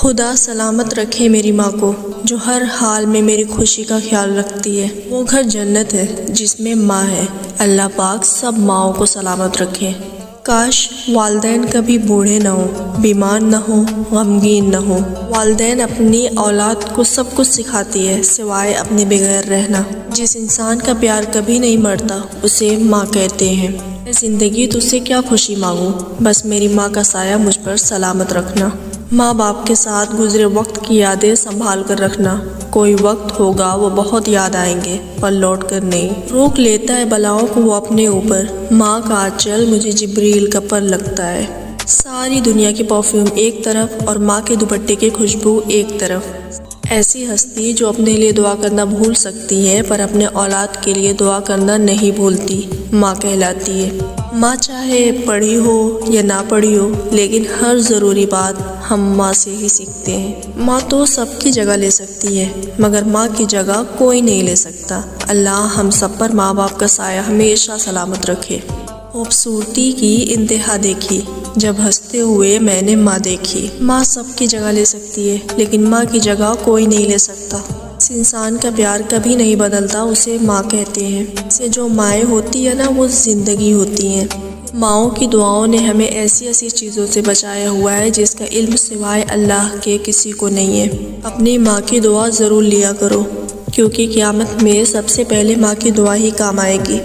خدا سلامت رکھے میری ماں کو جو ہر حال میں میری خوشی کا خیال رکھتی ہے۔ وہ گھر جنت ہے جس میں ماں ہے۔ اللہ پاک سب ماؤں کو سلامت رکھے۔ کاش والدین کبھی بوڑھے نہ ہوں، بیمار نہ ہوں، غمگین نہ ہوں۔ والدین اپنی اولاد کو سب کچھ سکھاتی ہے سوائے اپنے بغیر رہنا۔ جس انسان کا پیار کبھی نہیں مرتا اسے ماں کہتے ہیں۔ میں زندگی تجھ سے کیا خوشی مانگوں، بس میری ماں کا سایہ مجھ پر سلامت رکھنا۔ ماں باپ کے ساتھ گزرے وقت کی یادیں سنبھال کر رکھنا۔ کوئی وقت ہوگا وہ بہت یاد آئیں گے پر لوٹ کر نہیں۔ روک لیتا ہے بلاؤں کو وہ اپنے اوپر۔ ماں کا آنچل مجھے جبریل کا پر لگتا ہے۔ ساری دنیا کی پرفیوم ایک طرف اور ماں کے دوپٹے کی خوشبو ایک طرف۔ ایسی ہستی جو اپنے لیے دعا کرنا بھول سکتی ہے پر اپنے اولاد کے لیے دعا کرنا نہیں بھولتی، ماں کہلاتی ہے۔ ماں چاہے پڑھی ہو یا نہ پڑھی ہو لیکن ہر ضروری بات ہم ماں سے ہی سیکھتے ہیں۔ ماں تو سب کی جگہ لے سکتی ہے مگر ماں کی جگہ کوئی نہیں لے سکتا۔ اللہ ہم سب پر ماں باپ کا سایہ ہمیشہ سلامت رکھے۔ خوبصورتی کی انتہا دیکھی جب ہنستے ہوئے میں نے ماں دیکھی۔ ماں سب کی جگہ لے سکتی ہے لیکن ماں کی جگہ کوئی نہیں لے سکتا۔ اس انسان کا پیار کبھی نہیں بدلتا اسے ماں کہتے ہیں۔ اسے جو مائیں ہوتی ہے نا وہ زندگی ہوتی ہیں۔ ماؤں کی دعاؤں نے ہمیں ایسی چیزوں سے بچایا ہوا ہے جس کا علم سوائے اللہ کے کسی کو نہیں ہے۔ اپنی ماں کی دعا ضرور لیا کرو کیونکہ قیامت میں سب سے پہلے ماں کی دعا ہی کام آئے گی۔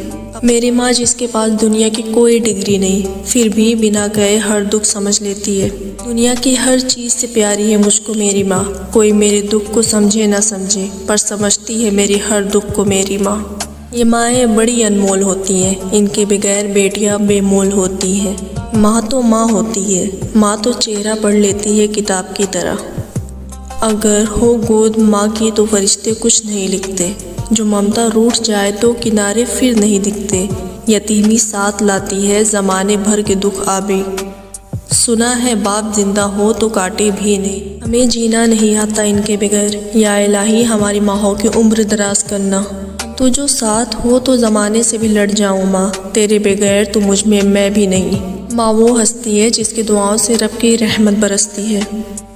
میری ماں جس کے پاس دنیا کی کوئی ڈگری نہیں پھر بھی بنا کہے ہر دکھ سمجھ لیتی ہے۔ دنیا کی ہر چیز سے پیاری ہے مجھ کو میری ماں۔ کوئی میرے دکھ کو سمجھے نہ سمجھے پر سمجھتی ہے میری ہر دکھ کو میری ماں۔ یہ مائیں بڑی انمول ہوتی ہیں، ان کے بغیر بیٹیاں بے مول ہوتی ہیں۔ ماں تو ماں ہوتی ہے، ماں تو چہرہ پڑھ لیتی ہے کتاب کی طرح۔ اگر ہو گود ماں کی تو فرشتے کچھ نہیں لکھتے۔ جو ممتا روٹھ جائے تو کنارے پھر نہیں دکھتے۔ یتیمی ساتھ لاتی ہے زمانے بھر کے دکھ آبی۔ سنا ہے باپ زندہ ہو تو کاٹے بھی نہیں۔ ہمیں جینا نہیں آتا ان کے بغیر۔ یا الہی ہماری ماں کی عمر دراز کرنا۔ تو جو ساتھ ہو تو زمانے سے بھی لڑ جاؤں ماں، تیرے بغیر تو مجھ میں بھی نہیں۔ ماں وہ ہستی ہے جس کی دعاؤں سے رب کی رحمت برستی ہے۔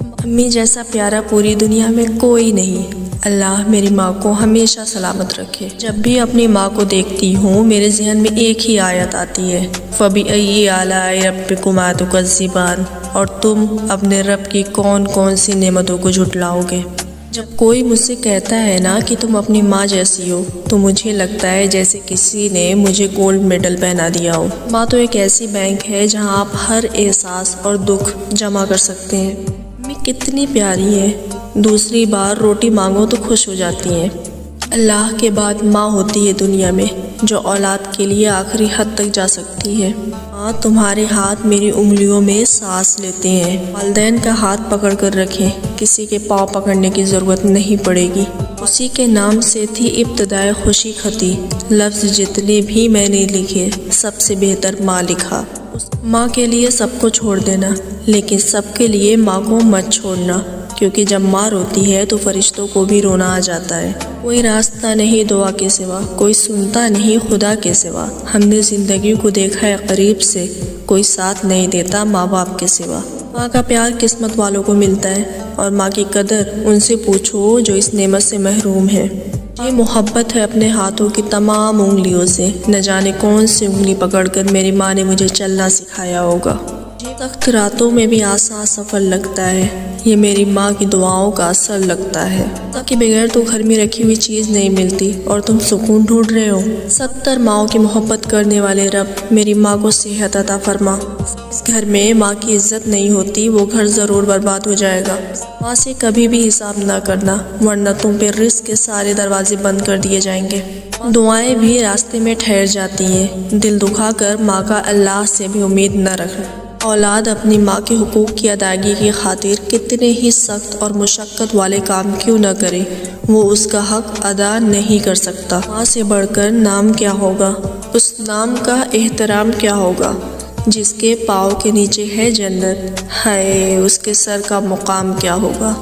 امی جیسا پیارا پوری دنیا میں کوئی نہیں۔ اللہ میری ماں کو ہمیشہ سلامت رکھے۔ جب بھی اپنی ماں کو دیکھتی ہوں میرے ذہن میں ایک ہی آیت آتی ہے، فَبِأَيِّ آلَاءِ رَبِّكُمَا تُكَذِّبَانِ، اور تم اپنے رب کی کون سی نعمتوں کو جھٹلاؤ گے۔ جب کوئی مجھ سے کہتا ہے نا کہ تم اپنی ماں جیسی ہو تو مجھے لگتا ہے جیسے کسی نے مجھے گولڈ میڈل پہنا دیا ہو۔ ماں تو ایک ایسی بینک ہے جہاں آپ ہر احساس اور دکھ جمع کر سکتے ہیں۔ امی کتنی پیاری ہے، دوسری بار روٹی مانگو تو خوش ہو جاتی ہیں۔ اللہ کے بعد ماں ہوتی ہے دنیا میں جو اولاد کے لیے آخری حد تک جا سکتی ہے۔ ماں تمہارے ہاتھ میری انگلیوں میں سانس لیتے ہیں۔ والدین کا ہاتھ پکڑ کر رکھیں، کسی کے پاؤں پکڑنے کی ضرورت نہیں پڑے گی۔ اسی کے نام سے تھی ابتدائے خوشی خطی، لفظ جتنے بھی میں نے لکھے سب سے بہتر ماں لکھا۔ ماں کے لیے سب کو چھوڑ دینا لیکن سب کے لیے ماں کو مت چھوڑنا، کیونکہ جب ماں روتی ہے تو فرشتوں کو بھی رونا آ جاتا ہے۔ کوئی راستہ نہیں دعا کے سوا، کوئی سنتا نہیں خدا کے سوا۔ ہم نے زندگی کو دیکھا ہے قریب سے، کوئی ساتھ نہیں دیتا ماں باپ کے سوا۔ ماں کا پیار قسمت والوں کو ملتا ہے اور ماں کی قدر ان سے پوچھو جو اس نعمت سے محروم ہے۔ یہ محبت ہے اپنے ہاتھوں کی تمام انگلیوں سے۔ نہ جانے کون سی انگلی پکڑ کر میری ماں نے مجھے چلنا سکھایا ہوگا۔ سخت راتوں میں بھی آسان سفر لگتا ہے، یہ میری ماں کی دعاؤں کا اثر لگتا ہے۔ ماں کے بغیر تو گھر میں رکھی ہوئی چیز نہیں ملتی اور تم سکون ڈھونڈ رہے ہو۔ 70 ماؤں کی محبت کرنے والے رب میری ماں کو صحت عطا فرما۔ اس گھر میں ماں کی عزت نہیں ہوتی وہ گھر ضرور برباد ہو جائے گا۔ ماں سے کبھی بھی حساب نہ کرنا ورنہ تم پہ رزق کے سارے دروازے بند کر دیے جائیں گے۔ دعائیں بھی راستے میں ٹھہر جاتی ہیں۔ دل دکھا کر ماں کا اللہ سے بھی امید نہ رکھنا۔ اولاد اپنی ماں کے حقوق کی ادائیگی کی خاطر کتنے ہی سخت اور مشقت والے کام کیوں نہ کرے، وہ اس کا حق ادا نہیں کر سکتا۔ ماں سے بڑھ کر نام کیا ہوگا، اس نام کا احترام کیا ہوگا جس کے پاؤں کے نیچے ہے جنت، ہائے اس کے سر کا مقام کیا ہوگا۔